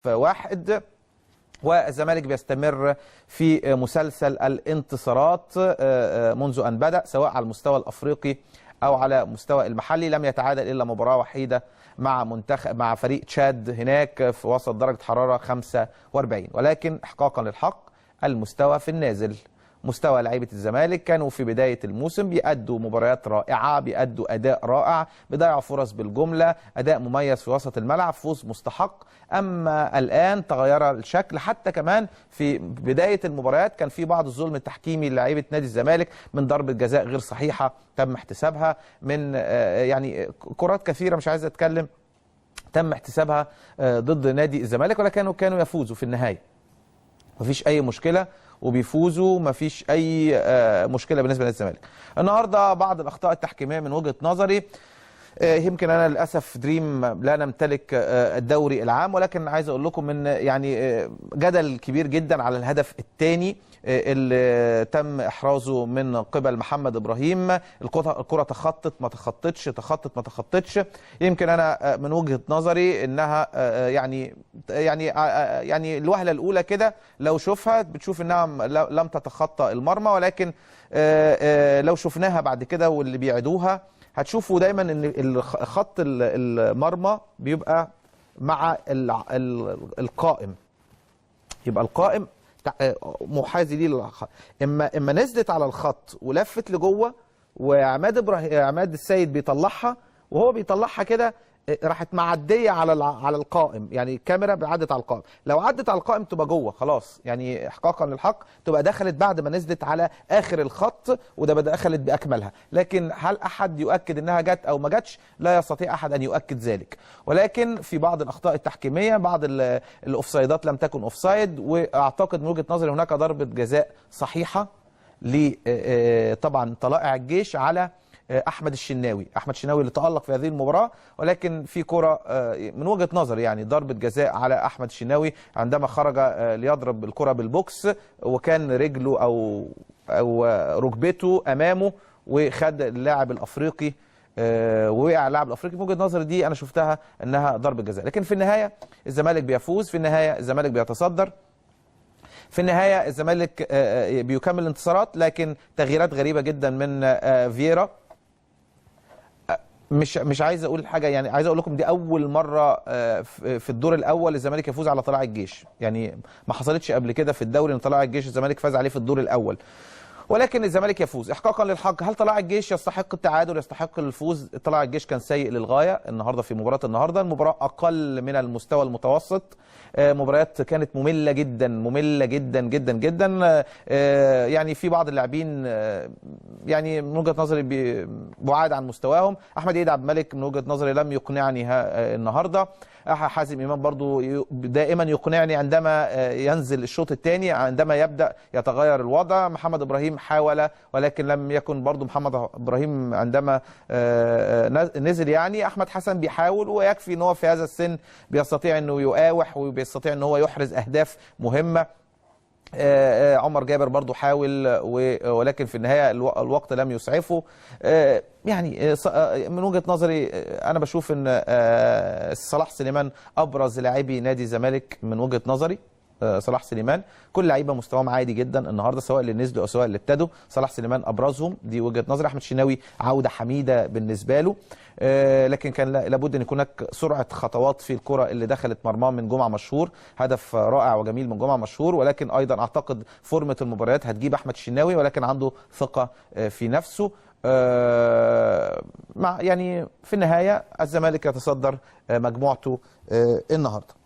واحد. والزمالك بيستمر في مسلسل الانتصارات منذ أن بدأ، سواء على المستوى الأفريقي أو على المستوى المحلي. لم يتعادل إلا مباراة وحيدة مع فريق تشاد هناك في وسط درجة حرارة 45، ولكن إحقاقا للحق المستوى في النازل. مستوى لعيبة الزمالك كانوا في بداية الموسم بيأدوا مباريات رائعة، بيأدوا أداء رائع، بيضيعوا فرص بالجملة، أداء مميز في وسط الملعب، فوز مستحق. أما الآن تغير الشكل، حتى كمان في بداية المباريات كان في بعض الظلم التحكيمي للاعيبة نادي الزمالك، من ضربة جزاء غير صحيحة تم احتسابها، من يعني كرات كثيرة مش عايز أتكلم تم احتسابها ضد نادي الزمالك، ولكن كانوا يفوزوا في النهاية. مفيش أي مشكلة وبيفوزوا، مفيش أي مشكلة بالنسبة للزمالك. النهاردة بعض الأخطاء التحكيمية من وجهة نظري، يمكن أنا للأسف دريم لا نمتلك الدوري العام، ولكن عايز أقول لكم إن يعني جدل كبير جدا على الهدف الثاني اللي تم إحرازه من قبل محمد إبراهيم. الكرة تخطت ما تخطتش، تخطت ما تخطتش. يمكن أنا من وجهة نظري إنها يعني الوهلة الأولى كده لو شوفها بتشوف إنها لم تتخطى المرمى، ولكن لو شفناها بعد كده واللي بيعيدوها هتشوفوا دايما ان خط المرمى بيبقى مع القائم، يبقى القائم محاذي ليه. اما نزلت على الخط ولفت لجوه عماد السيد بيطلعها، وهو بيطلعها كده راحت معديه على القائم، يعني الكاميرا عدت على القائم. لو عدت على القائم تبقى جوه خلاص، يعني احقاقا للحق تبقى دخلت بعد ما نزلت على اخر الخط، وده دخلت باكملها. لكن هل احد يؤكد انها جت او ما جتش؟ لا يستطيع احد ان يؤكد ذلك. ولكن في بعض الاخطاء التحكيميه، بعض الاوفسايدات لم تكن اوفسايد، واعتقد من وجهه نظري هناك ضربه جزاء صحيحه طبعا طلائع الجيش على احمد الشناوي. احمد الشناوي اللي تألق في هذه المباراه، ولكن في كره من وجهه نظري يعني ضربه جزاء على احمد الشناوي عندما خرج ليضرب الكره بالبوكس، وكان رجله او ركبته امامه، وخد اللاعب الافريقي ووقع اللاعب الافريقي. من وجهه نظري دي انا شفتها انها ضربه جزاء، لكن في النهايه الزمالك بيفوز، في النهايه الزمالك بيتصدر، في النهاية الزمالك بيكمل الانتصارات. لكن تغييرات غريبة جدا من فييرا. مش عايز اقول حاجة، يعني عايز اقول لكم دي اول مرة في الدور الاول الزمالك يفوز على طلائع الجيش، يعني ما حصلتش قبل كده في الدوري ان طلائع الجيش الزمالك فاز عليه في الدور الاول، ولكن الزمالك يفوز احقاقا للحق. هل طلائع الجيش يستحق التعادل، يستحق الفوز؟ طلائع الجيش كان سيء للغايه النهارده في مباراه النهارده، المباراه اقل من المستوى المتوسط، مباريات كانت ممله جدا، ممله جدا جدا جدا. يعني في بعض اللاعبين يعني من وجهه نظري بعاد عن مستواهم. احمد عيد عبد الملك من وجهه نظري لم يقنعني النهارده. حازم امام برضو دائما يقنعني عندما ينزل الشوط الثاني، عندما يبدا يتغير الوضع. محمد ابراهيم حاول، ولكن لم يكن برضو محمد ابراهيم عندما نزل. يعني احمد حسن بيحاول، ويكفي ان هو في هذا السن بيستطيع انه يقاوح وبيستطيع ان هو يحرز اهداف مهمه. عمر جابر برضو حاول، ولكن في النهاية الوقت لم يسعفه. يعني من وجهة نظري أنا بشوف أن صلاح سليمان أبرز لاعبي نادي الزمالك من وجهة نظري. صلاح سليمان كل لعيبه مستواهم عادي جدا النهارده، سواء اللي نزلوا او سواء اللي ابتدوا، صلاح سليمان ابرزهم، دي وجهه نظري. احمد الشناوي عوده حميده بالنسبه له، لكن كان لابد ان يكون هناك سرعه خطوات في الكره اللي دخلت مرماه من جمعه مشهور، هدف رائع وجميل من جمعه مشهور. ولكن ايضا اعتقد فورمه المباريات هتجيب احمد الشناوي، ولكن عنده ثقه في نفسه. يعني في النهايه الزمالك يتصدر مجموعته النهارده.